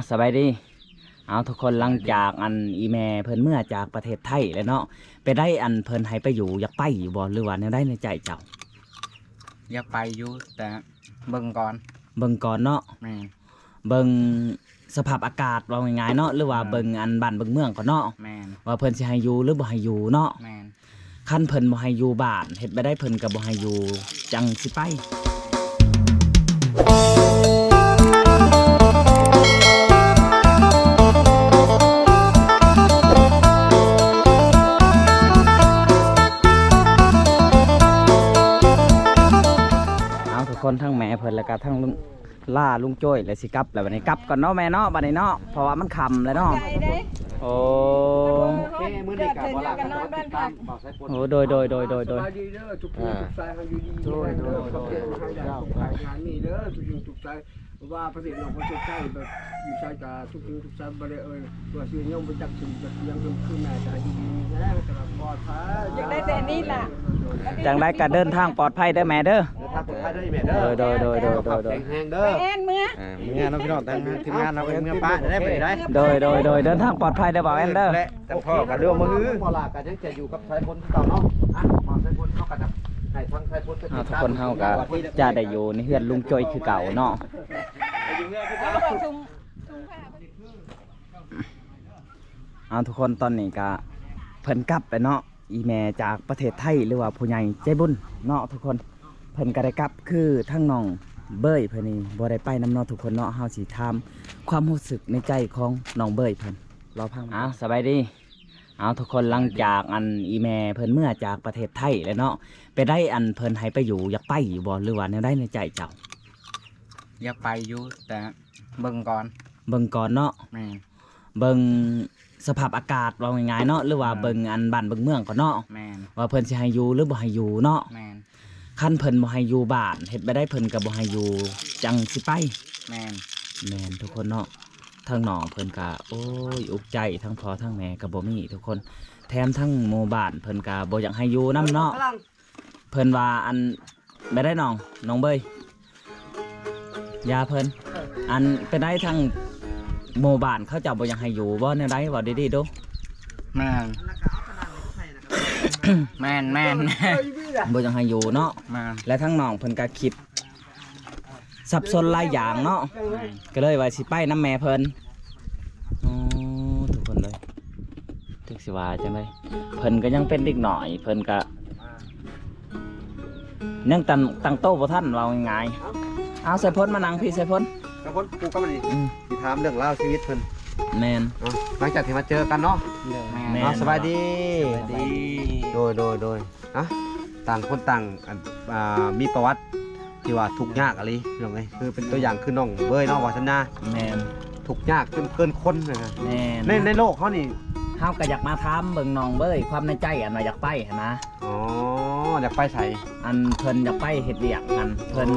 สบายดีทุกคนหลังจากอีแม่เพิ่นเมื่อจากประเทศไทยแล้วเนาะไปได้เพิ่นให้ไปอยู่อยากไปอยู่บ่หรือว่าแนวได้ในใจเจ้าอยากไปอยู่แต่เบิ่งก่อนเนาะแม่นเบิ่งสภาพอากาศว่าง่ายๆเนาะหรือว่าเบิ่งบ้านเบิ่งเมืองก่อนเนาะแม่นว่าเพิ่นสิให้อยู่หรือบ่ให้อยู่เนาะแม่นคันเพิ่นบ่ให้อยู่บ้านเฮ็ดไปได้เพิ่นก็บ่ให้อยู่จังสิไปคนทั้งแม่เพิ่นแล้วก็ทั้งลุงโจ้ยแล้วสิกลับแล้วบัดนี้กลับก่อนเนาะแม่เนาะบัดนี้เนาะเพราะว่ามันค่ำแล้วเนาะโอ้มื้อนี้ก็บ่ลากันนอนบ้านพักโอ้โดยดีเด้อทุกผู้ทุกสายเฮาอยู่ดีเด้องานนี้เด้อทุกสิ่งทุกสายว่าประเทศเราประเทศไทยแบบอยู่ชายกาทุกสิ่งทุกสายบ่ได้ตัวสิยอมไปจักสิ่งจักอย่างคือแม่จะดีนะตลอดปลอดภัยอยากได้แต่นี่ล่ะจังได๋ก็เดินทางปลอดภัยเด้อแม่เด้อทางปลอดภัยเด้อแม่เด้อโดยแข็งเด้อแอนเมื่อเน้องพี่น้องทางทีมงานเราเมื่อป้าได้ไปได้โดยเดินทางปลอดภัยเด้อบ่าวแอนเด้อแต่พ่อก็เรื่องมื้อพ่อลาก็ยังจะอยู่กับชายคนเก่าเนาะมาชายคนเฮาก็จะให้ทั้งชายคนทุกคนเฮาก็จะได้อยู่ในเฮือนลุงโจ้ยคือเก่าเนาะทุกคนตอนนี้ก็เพิ่นกลับไปเนาะอีแม่จากประเทศไทยหรือว่าผู้ใหญ่ใจบุญเนาะทุกคนเพิ่นก็ได้กลับคือทั้งน้องเบยเพิ่นนี่บ่ได้ไปนำเนาะทุกคนเนาะเฮาสิถามความรู้สึกในใจของน้องเบยเพิ่นรอพังสบายดีทุกคนหลังจากอีแม่เพิ่นเมื่อจากประเทศไทยแล้วเนาะไปได้เพิ่นให้ไปอยู่อยากไปอยู่บ่หรือว่าแนวได้ในใจเจ้าอยากไปอยู่แต่เบิ่งก่อนเนาะแม่นเบิ่งสภาพอากาศว่าง่ายๆเนาะหรือว่าเบิ่งบ้านเบิ่งเมืองก่อนเนาะแม่นว่าเพิ่นสิให้อยู่หรือบ่ให้อยู่เนาะแม่นคันเพิ่นบ่ให้อยู่บ้านเฮ็ดไปได้เพิ่นก็บ่ให้อยู่จังสิไปแม่นทุกคนเนาะทั้งน้องเพิ่นก็โอ้ยอุกใจทั้งพ่อทั้งแม่ก็บ่มีทุกคนแถมทั้งหมู่บ้านเพิ่นก็บ่อยากให้อยู่นำเนาะเพิ่นว่าไม่ได้น้องเบยยาเพิ่นเป็นได้ทั้งหมู่บ้านเขาเจ้าบ่อยากให้อยู่บ่แนวใดเว้าดีๆดูแม่น แม่นบ่อยากให้อยู่เนาะและทั้งน้องเพิ่นก็คิดสับสนหลายอย่างเนาะก็เลยว่าสิไปน้ำแม่เพิ่นทุกคนเลยถึกสิว่าจังได๋เพิ่นก็ยังเป็นเด็กหน่อยเพิ่นก็ยังตั้งโตบ่ทันว่าง่ายๆใส่พ้นมานั่งพี่ใส่พ้นพ้นกูก็มาดิสิถามเรื่องราวชีวิตเพิ่นแม่นหลังจากที่มาเจอกันเนาะสบายดีโดยต่างคนต่างมีประวัติที่ว่าทุกข์ยากอะไรอย่างไรคือเป็นตัวอย่างคือน้องเบยเนาะวาสนาแม่นทุกข์ยากจนเกินคนนะแม่นในโลกเขานี่เฮาก็อยากมาถามเบิ่งน้องเบยความในใจว่าอยากไปนะอยากไปใส่เพิ่นอยากไปเฮ็ดเวียกเพิ่น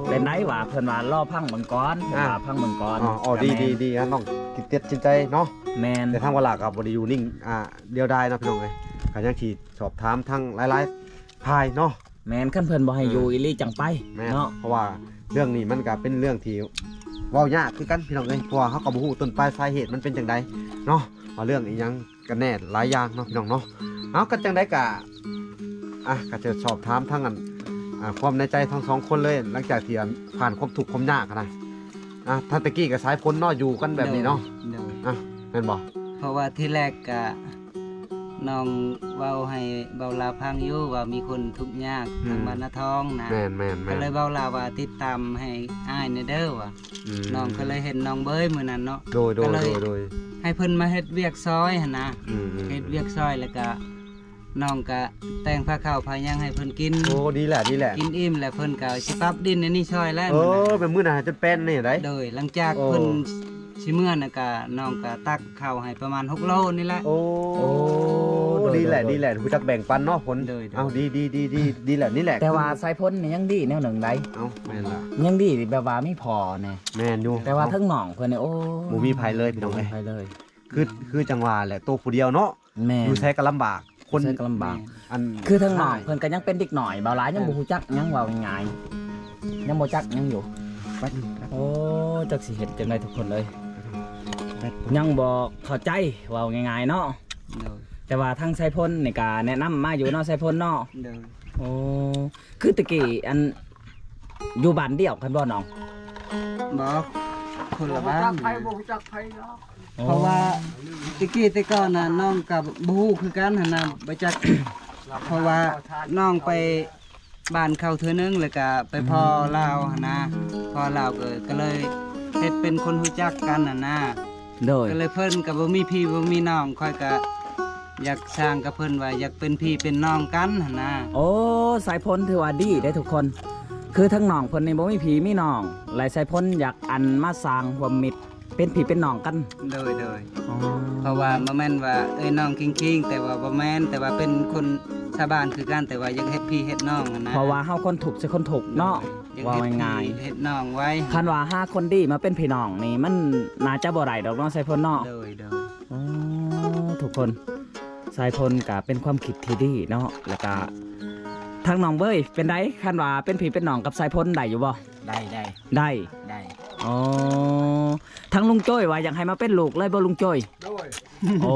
เป็นไดว่าเพิ่นว่ารอพังเบิ่งก่อนพังเบิ่งก่อนดีน้องติดเตียดจิตใจเนาะแม่นแต่ทางเวลาก็บ่ได้อยู่นิ่งเดียวดายเนาะพี่น้องเอ้ยก็ยังสิสอบถามทั้งหลายๆพายเนาะแม่นคันเพิ่นบ่ให้อยู่อีหลีจังไปเนาะเพราะว่าเรื่องนี้มันก็เป็นเรื่องที่เว้ายากคือกันพี่น้องเอ้ยเพราะว่าเฮาก็บ่ฮู้ต้นปลายสาเหตุมันเป็นจังไดเนาะว่าเรื่องอีหยังกันแน่หลายอย่างเนาะพี่น้องเนาะก็จังได๋ก็ก็จะสอบถามทั้งความในใจทั้งสองคนเลยหลังจากที่ผ่านความทุกข์ความยากนะท่านตะกี้กับสายพ้นเนาะอยู่กันแบบนี้เนาะแม่นบ่เพราะว่าที่แรกก็น้องเว้าให้เบาลาพังอยู่ว่ามีคนทุกข์ยากทางบ้านนาทองนะแม่นก็เลยเบาลาว่าติดตามให้อ้ายเด้อว่าน้องก็เลยเห็นน้องเบยมื้อนั้นเนาะโดยให้เพิ่นมาเฮ็ดเวียกซอยหั่นนะเฮ็ดเวียกซอยแล้วก็น้องก็แต่งผ้าขาวผ้ายังให้เพิ่นกินโอ้ดีแหละกินอิ่มแล้วเพิ่นก็สิปรับดินในนี่ซอยแล้วเป็นมื้อน่ะจนเป็นนี่ได้โดยหลังจากเพิ่นสิเมื่อน่ะก็น้องก็ตักข้าวให้ประมาณ6โลนี่แหละโอ้ดีแหละรู้จักแบ่งปันเนาะผลเอาดีแหละนี่แหละแต่ว่าสายพ้นนี่ยังดีแนวหนึ่งได้แม่นล่ะยังดีแบบว่าไม่พอแน่แม่นอยู่แต่ว่าทั้งน้องเพิ่นนี่โอ้บ่มีภัยเลยพี่น้องเอ้ยคือจังหวะแหละตัวผู้เดียวเนาะอยู่ใช้ก็ลำบากคนก็ลำบากคือทั้งน้องเพิ่นก็ยังเป็นเด็กหน่อยเบาหลายยังบ่ฮู้จักยังว่าง่ายยังบ่จักยังอยู่โอ้จักสิเฮ็ดจังได๋ทุกคนเลย ยังบ่เข้าใจเว้าง่ายๆเนาะ โดย แต่ว่าทางไซพลนี่ก็แนะนำมาอยู่เนาะไซพลเนาะ โดย โอ้คือตะกี้อันอยู่บ้านเดียวกันบ่น้อง บอกคนละบ้าน จักไผเนาะ เพราะว่าตะกี้แต่ก่อนน่ะน้องกับบูฮู้คือกันหั่นน่ะบ่จัก เพราะว่าน้องไปบ้านเขาเทื่อนึงแล้วก็ไปพ่อลาวหั่นนะพ่อลาวก็เลยเฮ็ดเป็นคนรู้จักกันน่ะนะ โดย ก็เลยเพิ่นก็บ่มีพี่บ่มีน้องค่อยก็อยากสร้างกับเพิ่นว่าอยากเป็นพี่เป็นน้องกันหั่นนะ โอ้สายพลถือว่าดีได้ทุกคน คือทั้งน้องเพิ่นนี่บ่มีผีมีน้องหลายสายพลอยากอันมาสร้างความมิตรเป็นพี่เป็นน้องกัน โดย อ๋อ เพราะว่าบ่แม่นว่าน้องคิงๆแต่ว่าบ่แม่นแต่ว่าเป็นคนชาวบ้านคือกันแต่ว่าอยากเฮ็ดพี่เฮ็ดน้องหั่นนะ เพราะว่าเฮาคนถูกใช่คนถูกเนาะ อยาก ว่า เฮ็ด ง่าย พี่เฮ็ดน้องไว้ ๆคันว่าห้าคนดีมาเป็นพี่น้องนี่มันน่าจะบ่ได้ดอกเนาะสายพลเนาะ โดย อ๋อทุกคนสายพลก็เป็นความคิดที่ดีเนาะแล้วก็ทางน้องเบ้ยเป็นไดคันว่าเป็นพี่เป็นน้องกับสายพลได้อยู่บ่ ได้ ได้ ได้ อ๋อทั้งลุงโจ้ยว่าอยากให้มาเป็นลูกเลยบ่ลุงโจ้ย โดย โอ้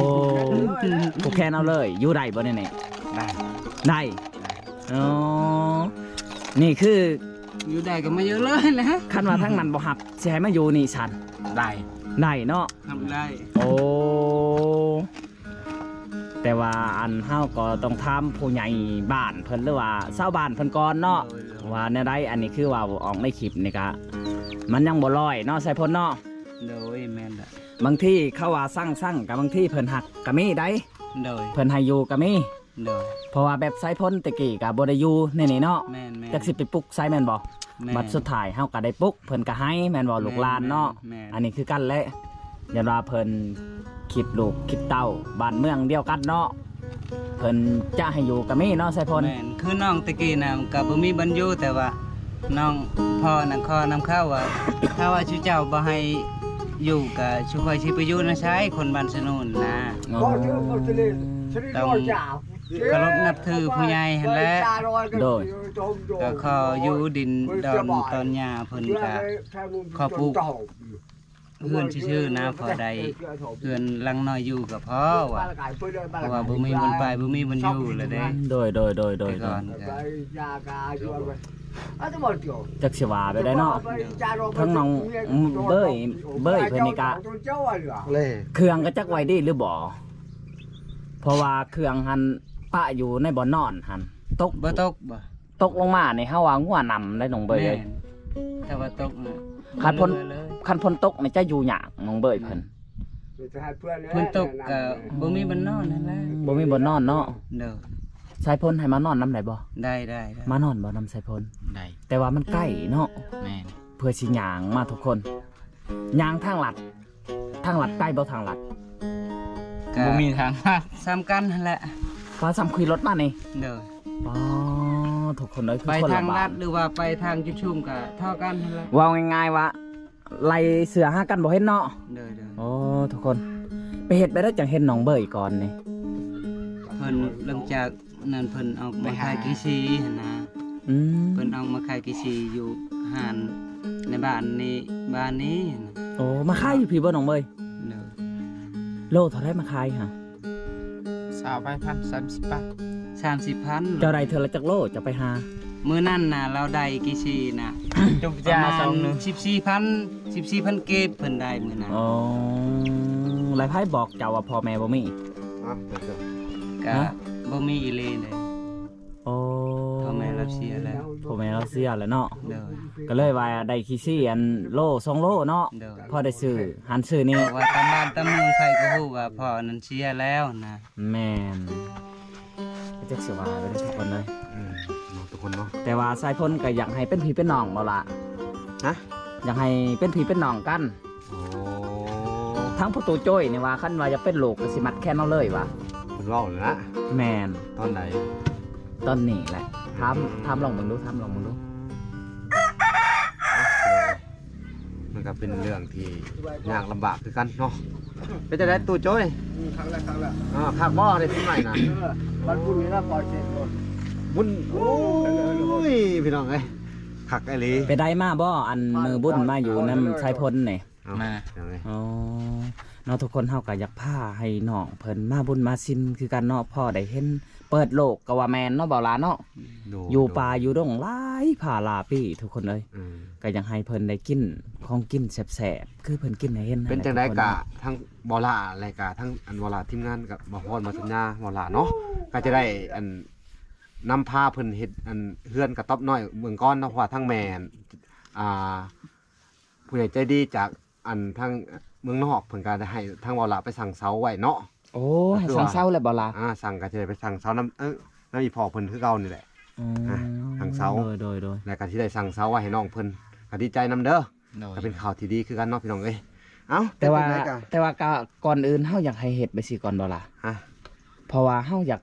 ผูกแขนเอาเลยอยู่ได้บ่เนี่ย ได้ ได้อ๋อนี่คือ อยู่ได้ก็มาเยอะเลยนะ คันว่าทั้งนั้นบ่ฮับสิให้มาอยู่นี่ฉัน ได้ ได้เนาะ ทำได้ โอ้แต่ว่าอันเฮาก็ต้องถามผู้ใหญ่บ้านเพิ่นหรือว่าชาวบ้านเพิ่นก่อนเนาะว่าแนวใดอันนี้คือว่าออกในคลิปนี่ก็มันยังบ่ร้อยเนาะใส่พ้นเนาะ โดยแม่นละ บางที่เขาว่าสั่งกับบางที่เพิ่นหักก็มีได้ โดย เพิ่นให้อยู่ก็มี โดย เพราะว่าแบบใส่พ้นตะกี้ก็บ่ได้อยู่ในนี่เนาะ แม่น จักสิไปปลุกใส่แม่นบ่ แม่น บัดสุดท้ายเฮาก็ได้ปลุกเพิ่นก็ให้แม่นบ่ลูกหลานเนาะ แม่น อันนี้คือกันแหละอย่าว่าเพิ่นคิดลูกคิดเต้าบ้านเมืองเดียวกันเนาะเพิ่นจะให้อยู่ก็มีเนาะใส่พ้น แม่นคือน้องตะกี้น่ะก็บ่มีบรรยุแต่ว่าน้องพ่อน่ะขอนำเข้าว่า ถ้าว่าชูเจ้าบ่ให้อยู่ก็ชูค่อยสิไปอยู่นะใช้คนบ้านสนุนนะ ก็ชื่อเขาจะเล่นชนิดร้อยจ่า เคารพนับถือผู้ใหญ่หั่นแหละ ก็ขออยู่ดินดอนตอนหญ้าเพิ่นก็ขอปลูกเพื่อนชื่อๆนะพอใดเพื่อนลังน้อยอยู่ก็พอว่าเพราะว่าบ่มีบนไปบ่มีบนอยู่เลยเด้ โดย แต่ก่อนก็ จักสิว่าไปได้เนาะทั้งน้องเบ้ยเพิ่นนี่ก็ เล่ เครื่องก็จักไว้ดีหรือบ่เพราะว่าเครื่องหันปะอยู่ในบ่อนอนหันตก บ่ตกบ่ ตกลงมานี่เฮาว่างัวนำได้น้องเบ้ย แม่ เอ้ย นแต่ว่าตกน่ะ คันพ้น เลย คันพ้นตกนี่จะอยู่ยากน้องเบ้ยเพิ่น เพิ่นตกก็บ่มีบนนอนนั่นแหละ บ่มีบ่อนอนเนาะ เด้อ สายพ้นให้มานอนนำได้บ่ ได้ มานอนบ่นำสายพ้น ได้ แต่ว่ามันใกล้เนาะ แม่น เพื่อสิย่างมาทุกคนย่างทางลัดใกล้บ่ทางลัด ก็ บ่มีทางลัด ซ้ำกันนั่นแหละ ฟ้าซ้ำคุยรถมานี่ เด้อ อ๋อทุกคนเอ้ยคือ ไป คน ทา ละ ง บ้า ลั น ดหรือว่าไปทางจุดชุมก็เท่ากันนั่นแหละ ว่าง่ายๆว่าไล่เสือหากันบ่เห็นเนาะ เด้อ โอ้ทุกคนไปเฮ็ดไปได้จังเห็นน้องเบยก่อนนี่ เพิ่นหลังจากนั้นเพิ่นเอามาขายกี่ซีหั่นนะ อืม เพิ่นเอามาขายกี่ซีอยู่ห้านในบ้านนี้หั่นน่ะ โอ้มาขายอยู่พี่บ่น้องเบย เด้อ โลเท่าไรมาขายฮะ 30,000 30 บาท 30,000 เจ้าใดเธอละจักโลจะไปหา มื้อนั้นน่ะเราได้กี่ซีน่ะ จุบ ประ จ้า มา สองหนึ ณ ง 14,000เกตเพิ่นได้มื้อนั้น อ๋อหลายไผบอกเจ้าว่าพ่อแม่บ่มี อ่ะเดี๋ยว ก็ ฮะ บ่มีอีเลยเลย โอ้ พ่อแม่เราเสียแล้ว พ่อแม่เราเสียแล้วเนาะ เด้อ ก็เลยว่าได้ขี้ซี่อันโล2โลเนาะ เด้อ พอได้ซื้อหันซื้อนี่ เพราะว่าตามบ้านตามเมืองไผก็ฮู้ว่าพ่อนั้นเสียแล้วนะ แม่นจักสิว่าไปได้ทุกคนเลย อืมเนาะทุกคนเนาะ แต่ว่าสายพ้นก็อยากให้เป็นพี่เป็นน้องบ่ล่ะ ฮะ อยากให้เป็นพี่เป็นน้องกัน โอ้ ทั้งประตูโจ้ยนี่ว่าคันว่าจะเป็นลูกก็สิมัดแค่นเอาเลยว่ะ มันเว้าเลยนะ แมน ตอนไหน ตอนนี้แหละทำลองมึงดูทำลองมึงดู มันก็เป็นเรื่องที่ยากลำบากคือกันเนาะเป็นจะได้ตู้โจ้ย ครั้งละ ขากบ่อได้ที่ใหม่น่ะ มันพูดนี่นะปล่อยเสร็จหมด บุญโอ้ยพี่น้องเอ้ยขักไอ้ลี ไปได้มาบ่อันมือบุญมาอยู่น้ำสายพ้นนี่ เอา มา เดี๋ยวเลย อ๋อเนาะทุกคนเฮาก็อยากพาให้น้องเพิ่นมาบุญมาซินคือกันเนาะพ่อได้เห็นเปิดโลกก็ว่าแม่นเนาะบ่าวหลานเนาะ โด อยู่ป่าอยู่ดงหลายผ่าลาปี้ทุกคนเอ้ย อืม ก็ยังให้เพิ่นได้กินของกินแซ่บๆคือเพิ่นกินให้เห็น เป็นจังได๋ ทุคน กะทั้งบอลาอะไรกะทั้งอันบอลาทีมงานกับบ่ฮอดมาสัญญาบอลาเนาะก็จะได้อันนำพาเพิ่นเฮ็ดอันเฮือนกระต๊อบน้อยเมืองก้อนเนาะเพราะว่าทั้งแม่นผู้ใหญ่ใจดีจากอันทั้งเมืองนอกเพิ่นก็ได้ให้ทั้งบอลาไปสั่งเสาไว้เนาะ โอ้ให้สังเศร้าแล้วบ่ล่ะ สั่งก็จะได้ไปสั่งเสาน้ำน้ำอีพอเพิ่นคือเก่านี่แหละ ทางเสา โดย แล้วก็ที่ได้สั่งเสาไว้ให้น้องเพิ่นก็ดีใจนํเด้อ โดย ก็เป็นข่าวที่ดีคือกันเนาะพี่น้องเอ้ยเอ้า แต่ว่า เป็นจังได๋กะ แต่ว่าก็ก่อนอื่นเฮาอยากให้เฮ็ดไปสิก่อนบ่ล่ะ ฮะ เพราะว่าเฮาอยา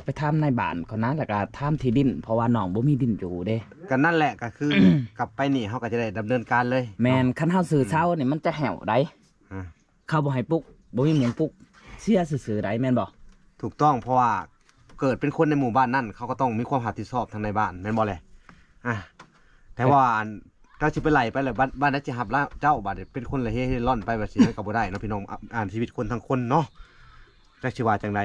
กไปทำในบ้านก่อนนะแล้วก็ทำที่ดิน เพราะว่าน้องบ่มีดินอยู่เด้ ก็นั่นแหละก็คือ กลับไปนี่เฮาก็จะได้ดำเนินการเลย แม่นคันเฮาซื้อเช้านี่มันจะแห้วได้ อ่า เขาบ่ให้ปลุกบ่มีหมูปลุกเสียซื่อๆได้แม่นบ่ ถูกต้องเพราะว่าเกิดเป็นคนในหมู่บ้านนั่นเขาก็ต้องมีความรับผิดชอบทางในบ้านแม่นบ่แหละแต่ว่าอันเจ้าสิไปไล่ไปเลยบ้านนั้นสิรับแล้วเจ้าบัดนี้เป็นคนละเฮร่อนไปแบบสิก็บ่ได้เนาะพี่น้องอ่านชีวิตคนทั้งคนเนาะจักสิว่าจังได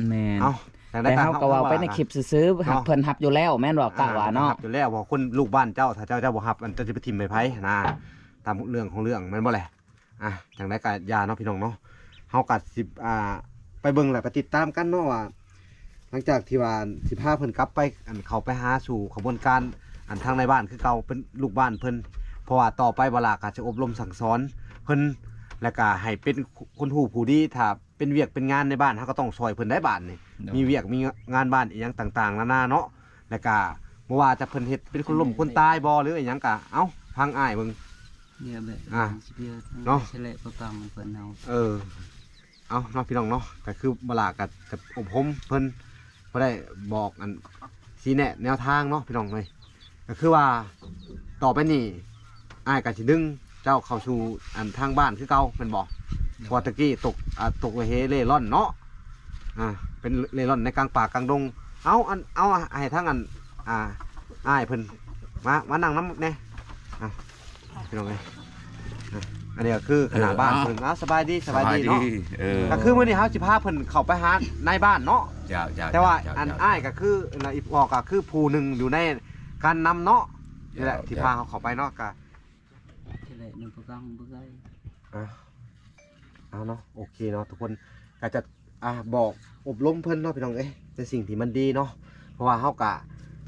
แม่น เอ้าจังได๋ แต่เฮาก็เว้าไปในคลิปซื่อๆหักเพิ่นรับอยู่แล้วแม่นบ่กะว่าเนาะ รับอยู่แล้วว่าคนลูกบ้านเจ้าถ้าเจ้าบ่รับอันเจ้าสิไปทิ่มไปไผนะตามเรื่องของเรื่องแม่นบ่แหละจังได๋ก็อย่าเนาะพี่น้องเนาะเฮาก็สิไปเบิ่งแล้วไปติดตามกันเนาะว่าหลังจากที่ว่าสิพาเพิ่นกลับไปอันเขาไปหาสู่กระบวนการอันทางในบ้านคือเก่าเป็นลูกบ้านเพิ่นเพราะว่าต่อไปเวลาก็จะอบรมสั่งสอนเพิ่นแล้วก็ให้เป็นคนหูผู้ดีถ้าเป็นเวียกเป็นงานในบ้านเฮาก็ต้องซอยเพิ่นได้บ้านนี่มีเวียกมีงานบ้านอีหยังต่างๆนานาเนาะแล้วก็บ่ว่าจะเพิ่นเฮ็ดเป็นคนล้มคนตายบ่หรืออีหยังก็เอ้าพังอ้ายเบิ่ง เนี่ยแบบ สิเดียว เนาะ เฉลยประกำเพิ่นเอา เอาเนาะพี่น้องเนาะก็คือเวลากับอบรมเพิ่นบ่ได้บอกอันชี้แนะแนวทางเนาะพี่น้องเอ้ยก็คือว่าต่อไปนี่อ้ายก็สิดึงเจ้าเข้าสู่อันทางบ้านคือเก่าแม่นบ่เพราะว่าตะกี้ตกเฮเล่ร่อนเนาะเป็นเล่ร่อนในกลางป่ากลางดงเอาให้ทางอันอ้ายเพิ่นมานั่งนำแน่พี่น้องเอ้ยอันนี้ก็คือขนาดบ้านเพิ่นสบายดีเนาะก็คือมื้อนี้เฮาสิพาเพิ่นเข้าไปหาในบ้านเนาะ เจ้า แต่ว่าอันอ้ายก็คืออีพอก็คือผู้หนึ่งอยู่ในการนำเนาะนี่แหละที่พาเขาเข้าไปเนาะก็ เฉลยหนึ่งประกำบ่ได้ เอาเนาะโอเคเนาะทุกคนก็จะบอกอบรมเพิ่นเนาะพี่น้องเอ้ยเป็นสิ่งที่มันดีเนาะเพราะว่าเฮาก็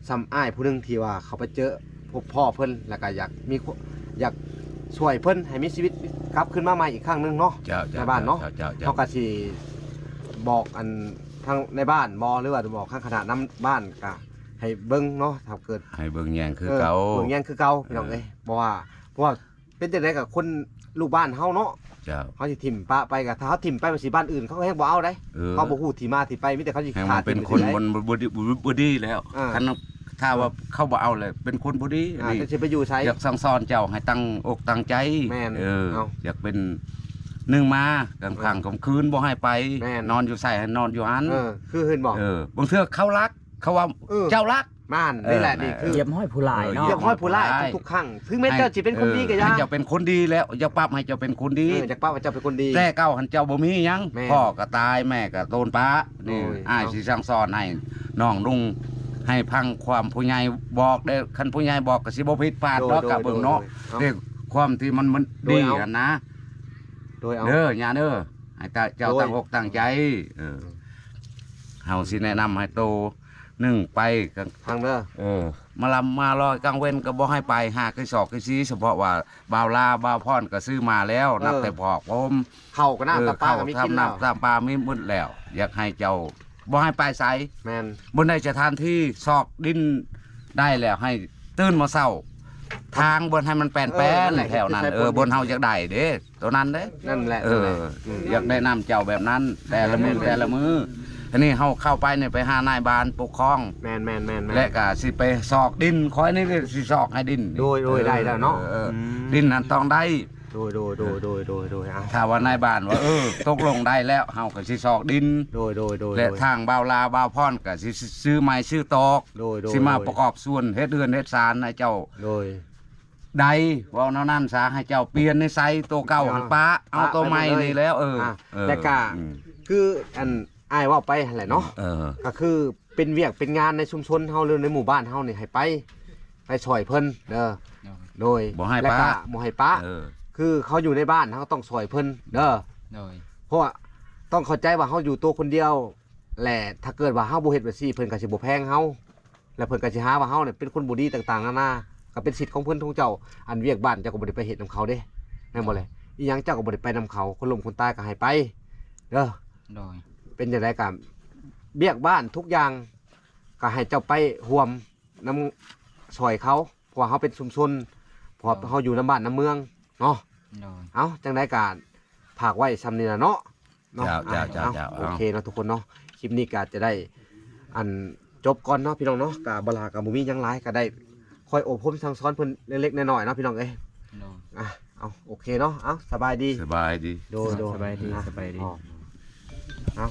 ซ้ำอ้ายผู้หนึงที่ว่าเขาไปเจอพบพ่อเพิ่นแล้วก็อยากช่วยเพิ่นให้มีชีวิตกลับขึ้นมาใหม่อีกครั้งหนึงเนาะ ในบ้านเนาะ เขาก็สิบอกอันทางในบ้านบ่หรือว่าบอกข้างขนาดน้ำบ้านก็ให้เบิ่งเนาะถ้าเกิด ให้เบิ่งแยงคือเก่า เบิ่งแย่งคือเก่าพี่น้องเอ้ยเพราะว่าเป็นจังได๋กับคนลูกบ้านเฮาเนาะ เจ้า เขาสิถิ่มปะไปก็ถ้าเขาถิ่มไปสิบ้านอื่นเขาก็แฮงบ่เอาได้เขาบ่ฮู้ที่มาที่ไปมีแต่เขาสิ ให้ ขา มั ด นเป็นคนบ่ดีแล้ว อ่า คันถ้าว่าเขาบ่เอาเลยเป็นคนบ่ดี จะสิไปอยู่ไส อยากสั่งสอนเจ้าให้ตั้งอกตั้งใจ แม่น เออ เอา อยากเป็นหนึ่งมากลางค่ำกลางคืนบ่ให้ไป แม่น นอนอยู่ใส่ให้นอนอยู่หัน คือเห็นบ่ บางเทื่อเขารักเขาว่า เจ้ารัก ม่านนี่แหละนี่คือ เหยียบห้อยผู้หลายเนาะ เหยียบห้อยผู้ร้ายทุกๆครั้งถึงแม้เจ้าสิเป็นคนดีก็ยัง ให้เจ้าเป็นคนดีแล้วอย่าปรับให้เจ้าเป็นคนดี จากป้าว่าเจ้าเป็นคนดี แต่เก้าหันเจ้าบ่มีหยัง แม่ พ่อก็ตายแม่ก็โดนป้านี่ โอ้ย อ้ายสิสั่งสอนให้น้องลุงให้พังความผู้ใหญ่บอกได้คันผู้ใหญ่บอกก็สิบ่ผิดพลาดดอกกับเบิ่งเนาะ เอา เด้ความที่มัน โด ดี ยเอา กันนะ โดยเอา เด้อย่าเด้อให้เจ้า โดย ตั้งอกตั้งใจเฮาสิแนะนำให้โตหนึ่งไปกัน ทางเด้อ มาลำมาลอยกลางเว้นก็บ่ให้ไปหาคือศอกคือซีเฉพาะว่าบ่าวลาบ่าวพรก็ซื้อมาแล้วนับแต่พอกผม เข้าก็น้ำกับปลาก็มีกินแล้ว ทำน้ำตามปลามีหมดแล้ว อยากให้เจ้าบ่ให้ไปไส แม่น บนได้สถานที่ซอกดินได้แล้วให้ตื่นมาเช้า ทางบนให้มันแปลนแถวนั้นบนเฮาอยากได้เด้ตัวนั้นเด้ นั่นแหละ อยากได้น้ำเจ้าแบบนั้น แต่ละมืออันนี้เฮาเข้าไปเนี่ยไปหานายบานปกครอง แม่น และก็สิไปซอกดินคอยนี่ก็สิซอกให้ดิน โดยได้แล้วเนาะ ดินนั้นต้องได้ โดยอ่ะ ถ้าว่านายบ้านว่าตกลงได้แล้วเฮาก็สิซอกดิน โดย และทางบ่าวลาบ่าวพรก็สิซื้อไม้ซื้อตอก โดย สิมาประกอบส่วนเฮ็ดเรือนเฮ็ดศาลให้เจ้า โดย ใดเว่าแนวนั้นซะให้เจ้าเปลี่ยนนิสัยตัวเก่าหันป้าเอาตัวใหม่นี่แล้วแล้วก็คืออันอ้ายเว้าไปหั่นแหละเนาะก็คือเป็นเวียกเป็นงานในชุมชนเฮาหรือในหมู่บ้านเฮานี่ให้ไปช่วยเพิ่นเด้อโดย บ่ให้ แล้ว ป้า ก็บ่ให้ป้าคือเขาอยู่ในบ้านเฮาก็ต้องช่วยเพิ่นเด้อ โดย เพราะว่าต้องเข้าใจว่าเฮาอยู่ตัวคนเดียวแหละถ้าเกิดว่าเฮาบ่เฮ็ดแบบซี่เพิ่นก็สิบ่แพงเฮาแล้วเพิ่นก็สิหาว่าเฮาเนี่ยเป็นคนบ่ดีต่างๆนานาก็เป็นสิทธิ์ของเพิ่นทุกเจ้าอันเวียกบ้านเจ้าก็บ่ได้ไปเฮ็ดนํเขาเด้แม่นบ่เลยอีหยังเจ้าก็บ่ได้ไปนํเขาคนล้มคนตายก็ให้ไปเด้อ โดย เป็นจังไดก็เวียกบ้านทุกอย่างก็ให้เจ้าไปร่วมนำช่วยเขาเพราะว่าเฮาเป็นชุมชนเพราะว่าเฮาอยู่นำบ้านนำเมืองเนาะ โดย เอาจังไดก็ฝากไว้ซ้ำนี่ล่ะเนาะ เนาะ เจ้า โอเคเนาะทุกคนเนาะคลิปนี้ก็จะได้อันจบก่อนเนาะพี่น้องเนาะกะบลากับบ่มีหยังหลายก็ได้คอยอบรมสั่งสอนเพิ่นเล็กๆน้อยๆเนาะพี่น้องเอ้ย โดย เอาโอเคเนาะเอาสบายดี สบายดี โด สบายดี อ่ะ สบายดี อ๋อเอา